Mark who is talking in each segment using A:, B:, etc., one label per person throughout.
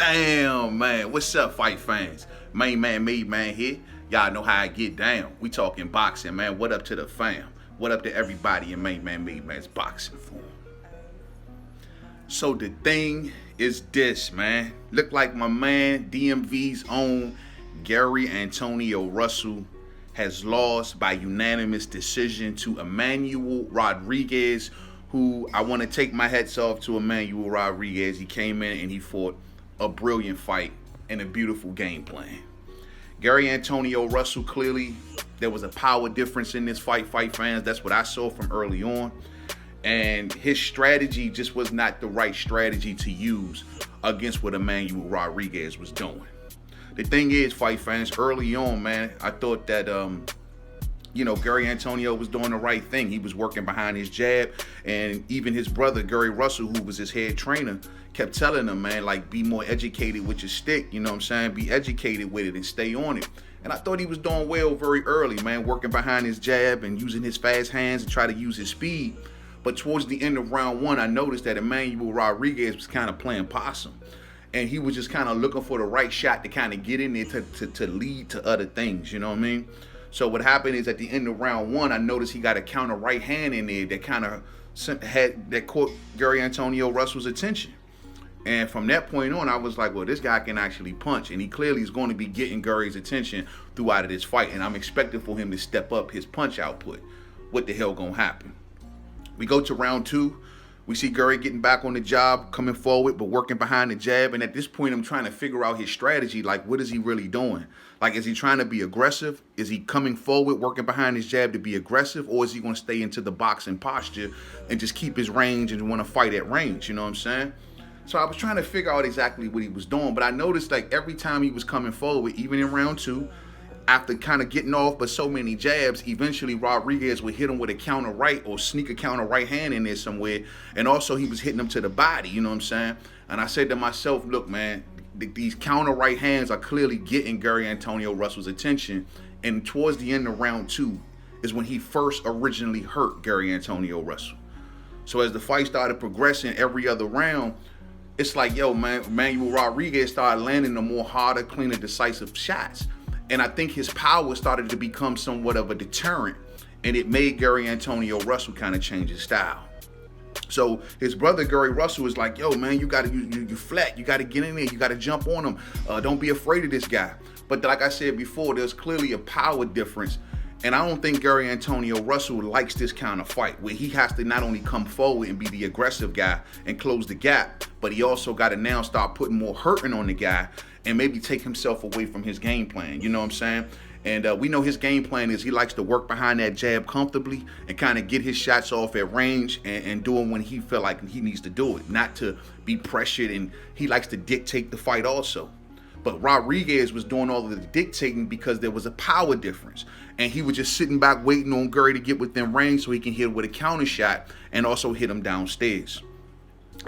A: Damn, man. What's up, fight fans? Mademan here. Y'all know how I get down. We talking boxing, man. What up to the fam? What up to everybody in Mainman's boxing form? So the thing is this, man. Look like my man, DMV's own Gary Antonio Russell has lost by unanimous decision to Emmanuel Rodriguez, who I want to take my hats off to Emmanuel Rodriguez. He came in and he fought a brilliant fight and a beautiful game plan. Gary Antonio Russell, clearly there was a power difference in this fight fans. That's what I saw from early on. And his strategy just was not the right strategy to use against what Emmanuel Rodriguez was doing. The thing is, fight fans, early on, man, I thought that Gary Antonio was doing the right thing. He was working behind his jab, and even his brother, Gary Russell, who was his head trainer, kept telling him, man, like, be more educated with your stick, you know what I'm saying? Be educated with it and stay on it. And I thought he was doing well very early, man, working behind his jab and using his fast hands and try to use his speed. But towards the end of round one, I noticed that Emmanuel Rodriguez was kind of playing possum. And he was just kind of looking for the right shot to kind of get in there to lead to other things, you know what I mean? So what happened is at the end of round one, I noticed he got a counter right hand in there that kind of caught Gary Antonio Russell's attention. And from that point on, I was like, well, this guy can actually punch. And he clearly is going to be getting Gary's attention throughout of this fight. And I'm expecting for him to step up his punch output. What the hell gonna happen? We go to round two. We see Gary getting back on the job, coming forward, but working behind the jab. And at this point, I'm trying to figure out his strategy. Like, what is he really doing? Like, is he trying to be aggressive? Is he coming forward, working behind his jab to be aggressive? Or is he going to stay into the boxing posture and just keep his range and want to fight at range? You know what I'm saying? So I was trying to figure out exactly what he was doing. But I noticed, like, every time he was coming forward, even in round two, after kind of getting off but so many jabs, eventually Rodriguez would hit him with a counter right or sneak a counter right hand in there somewhere. And also he was hitting him to the body, you know what I'm saying? And I said to myself, look, man, these counter right hands are clearly getting Gary Antonio Russell's attention. And towards the end of round two is when he first originally hurt Gary Antonio Russell. So as the fight started progressing every other round, it's like, yo, man, Emmanuel Rodriguez started landing the more harder, cleaner, decisive shots. And I think his power started to become somewhat of a deterrent, and it made Gary Antonio Russell kind of change his style. So his brother Gary Russell was like, yo, man, you flat, you gotta get in there, you gotta jump on him. Don't be afraid of this guy. But like I said before, there's clearly a power difference. And I don't think Gary Antonio Russell likes this kind of fight where he has to not only come forward and be the aggressive guy and close the gap, but he also got to now start putting more hurting on the guy and maybe take himself away from his game plan. You know what I'm saying? And we know his game plan is he likes to work behind that jab comfortably and kind of get his shots off at range and do them when he feel like he needs to do it, not to be pressured. And he likes to dictate the fight also. But Rodriguez was doing all of the dictating because there was a power difference. And he was just sitting back waiting on Gary to get within range so he can hit him with a counter shot and also hit him downstairs.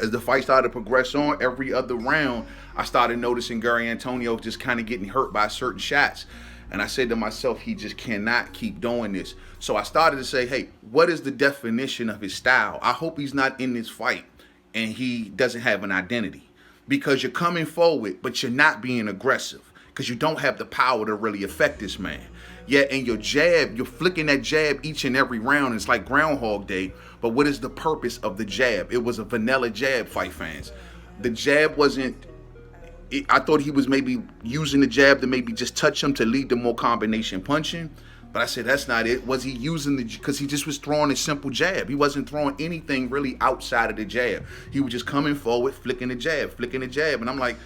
A: As the fight started to progress on, every other round, I started noticing Gary Antonio just kind of getting hurt by certain shots. And I said to myself, he just cannot keep doing this. So I started to say, hey, what is the definition of his style? I hope he's not in this fight and he doesn't have an identity. Because you're coming forward, but you're not being aggressive. Because you don't have the power to really affect this man. Yet in your jab, you're flicking that jab each and every round. It's like Groundhog Day. But what is the purpose of the jab? It was a vanilla jab, fight fans. The jab wasn't... I thought he was maybe using the jab to maybe just touch him to lead to more combination punching. But I said, that's not it. Was he using the... Because he just was throwing a simple jab. He wasn't throwing anything really outside of the jab. He was just coming forward, flicking the jab. And I'm like,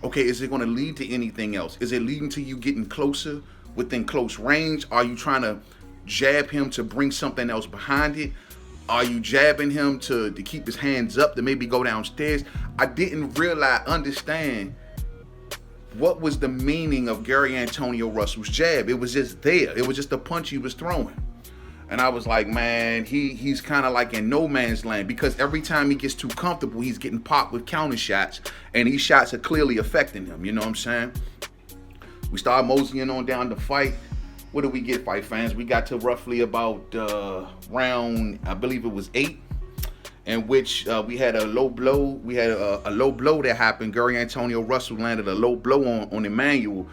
A: okay, is it going to lead to anything else? Is it leading to you getting closer within close range? Are you trying to jab him to bring something else behind it? Are you jabbing him to keep his hands up to maybe go downstairs? I didn't understand what was the meaning of Gary Antonio Russell's jab. It was just there. It was just a punch he was throwing. And I was like, man, he's kind of like in no man's land because every time he gets too comfortable, he's getting popped with counter shots. And these shots are clearly affecting him. You know what I'm saying? We started moseying on down the fight. What did we get, fight fans? We got to roughly about round, I believe it was 8. in which we had a low blow. We had a low blow that happened. Gary Antonio Russell landed a low blow on Emmanuel,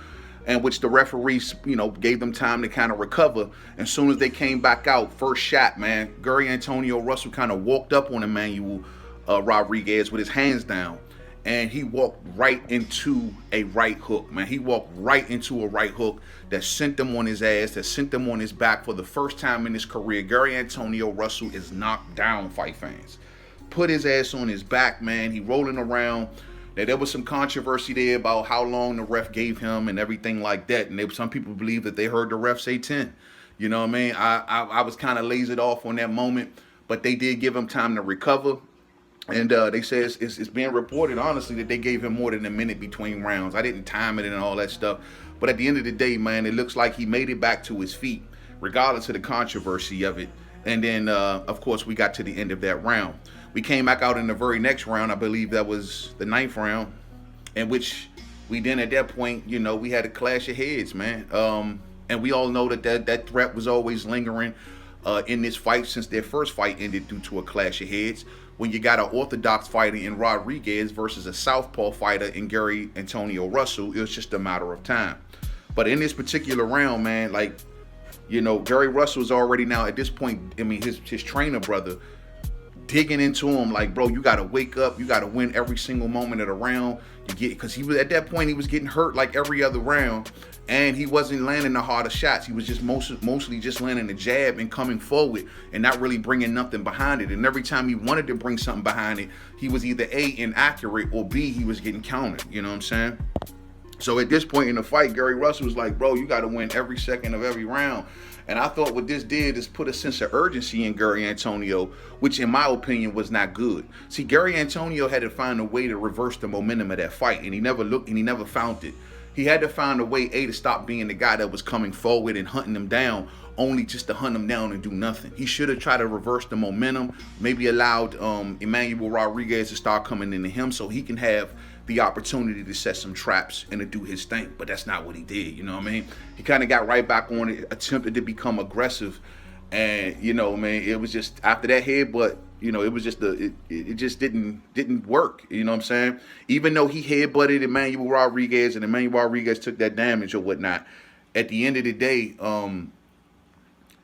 A: in which the referees, gave them time to kind of recover. As soon as they came back out, first shot, man, Gary Antonio Russell kind of walked up on Emmanuel Rodriguez with his hands down, and he walked right into a right hook, man. He walked right into a right hook that sent him on his ass, that sent him on his back for the first time in his career. Gary Antonio Russell is knocked down, fight fans. Put his ass on his back, man. He rolling around. Now, there was some controversy there about how long the ref gave him and everything like that. And some people believe that they heard the ref say 10. You know what I mean? I was kind of lasered off on that moment, but they did give him time to recover. And they say it's being reported, honestly, that they gave him more than a minute between rounds. I didn't time it and all that stuff. But at the end of the day, man, it looks like he made it back to his feet, regardless of the controversy of it. And then, of course, we got to the end of that round. We came back out in the very next round. I believe that was the 9th round, in which we then at that point, we had a clash of heads, man. And we all know that threat was always lingering in this fight since their first fight ended due to a clash of heads. When you got an orthodox fighter in Rodriguez versus a southpaw fighter in Gary Antonio Russell, it was just a matter of time. But in this particular round, man, Gary Russell is already now at this point, his trainer brother digging into him like, bro, you got to wake up. You got to win every single moment of the round. Because he was at that point, he was getting hurt like every other round, and he wasn't landing the harder shots. He was just mostly just landing the jab and coming forward and not really bringing nothing behind it. And every time he wanted to bring something behind it, he was either A, inaccurate, or B, he was getting countered. You know what I'm saying? So at this point in the fight, Gary Russell was like, bro, you got to win every second of every round. And I thought what this did is put a sense of urgency in Gary Antonio, which in my opinion was not good. See, Gary Antonio had to find a way to reverse the momentum of that fight, and he never found it. He had to find a way, to stop being the guy that was coming forward and hunting him down, only just to hunt him down and do nothing. He should have tried to reverse the momentum, maybe allowed Emmanuel Rodriguez to start coming into him so he can have the opportunity to set some traps and to do his thing. But that's not what he did, you know what I mean? He kind of got right back on it, attempted to become aggressive, and it was just after that headbutt, it was just it just didn't work, you know what I'm saying? Even though he headbutted Emmanuel Rodriguez and Emmanuel Rodriguez took that damage or whatnot, at the end of the day,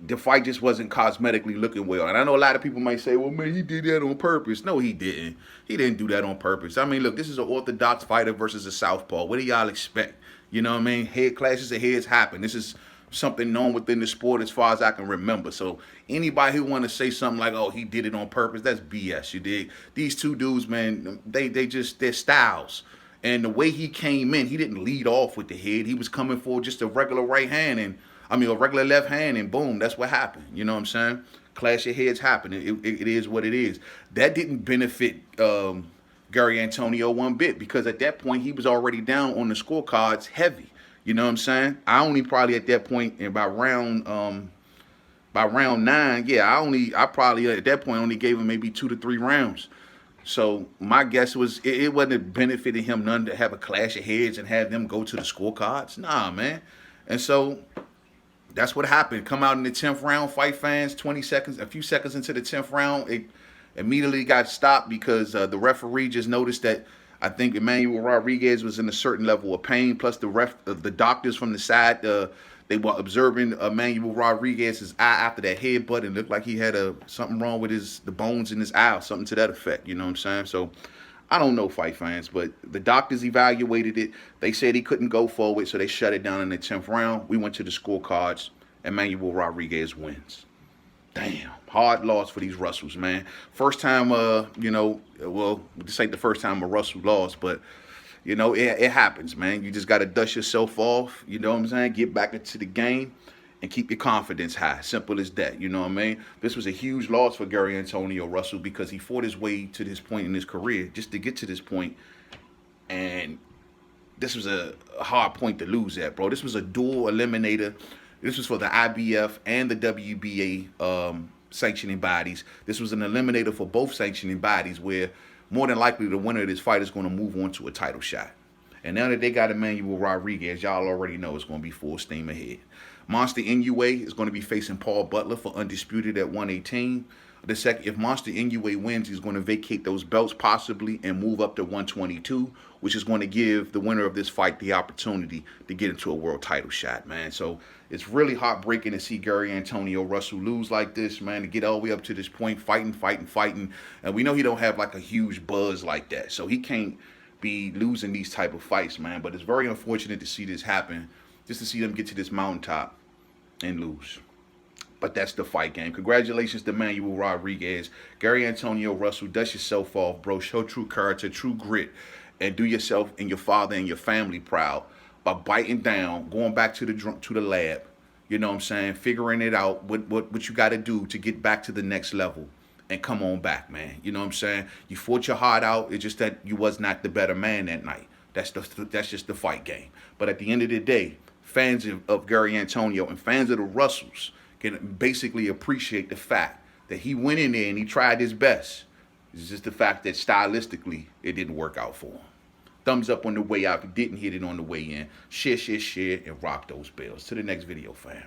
A: the fight just wasn't cosmetically looking well. And I know a lot of people might say, well, man, he did that on purpose. No, he didn't. He didn't do that on purpose. I mean, look, this is an orthodox fighter versus a southpaw. What do y'all expect? You know what I mean? Head clashes of heads happen. This is something known within the sport as far as I can remember. So anybody who want to say something like, oh, he did it on purpose, that's BS, you dig? These two dudes, man, they're styles. And the way he came in, he didn't lead off with the head. He was coming for just a regular right hand and a regular left hand, and boom, that's what happened. You know what I'm saying? Clash of heads happen. It is what it is. That didn't benefit Gary Antonio one bit, because at that point, he was already down on the scorecards heavy. You know what I'm saying? I only probably at that point, by round 9, I probably at that point only gave him maybe 2 to 3 rounds. So my guess was it wasn't benefiting him none to have a clash of heads and have them go to the scorecards. Nah, man. And so that's what happened. Come out in the 10th round, fight fans, a few seconds into the 10th round, it immediately got stopped because the referee just noticed that I think Emmanuel Rodriguez was in a certain level of pain. Plus the doctors from the side, they were observing Emmanuel Rodriguez's eye after that headbutt, and looked like he had something wrong with the bones in his eye, or something to that effect. You know what I'm saying? So I don't know, fight fans, but the doctors evaluated it. They said he couldn't go forward, so they shut it down in the 10th round. We went to the scorecards. Emmanuel Rodriguez wins. Damn, hard loss for these Russells, man. First time, this ain't the first time a Russell lost, but, it happens, man. You just got to dust yourself off, you know what I'm saying? Get back into the game and keep your confidence high. Simple as that, you know what I mean? This was a huge loss for Gary Antonio Russell because he fought his way to this point in his career just to get to this point, and this was a hard point to lose at, bro. This was a dual eliminator. This was for the IBF and the WBA sanctioning bodies. This was an eliminator for both sanctioning bodies, where more than likely the winner of this fight is going to move on to a title shot. And now that they got Emmanuel Rodriguez, y'all already know it's going to be full steam ahead. Monster Inoue is going to be facing Paul Butler for undisputed at 118. The second, if Monster Inoue wins, he's going to vacate those belts possibly and move up to 122, which is going to give the winner of this fight the opportunity to get into a world title shot, man. So it's really heartbreaking to see Gary Antonio Russell lose like this, man, to get all the way up to this point, fighting. And we know he don't have like a huge buzz like that, so he can't be losing these type of fights, man. But it's very unfortunate to see this happen, just to see them get to this mountaintop and lose. But that's the fight game. Congratulations to Emmanuel Rodriguez. Gary Antonio Russell, dust yourself off, bro. Show true character, true grit, and do yourself and your father and your family proud by biting down, going back to the lab. You know what I'm saying? Figuring it out, what you got to do to get back to the next level and come on back, man. You know what I'm saying? You fought your heart out. It's just that you was not the better man that night. That's just the fight game. But at the end of the day, fans of Gary Antonio and fans of the Russells can basically appreciate the fact that he went in there and he tried his best. It's just the fact that stylistically it didn't work out for him. Thumbs up on the way out. If you didn't hit it on the way in, share, and rock those bells. To the next video, fam.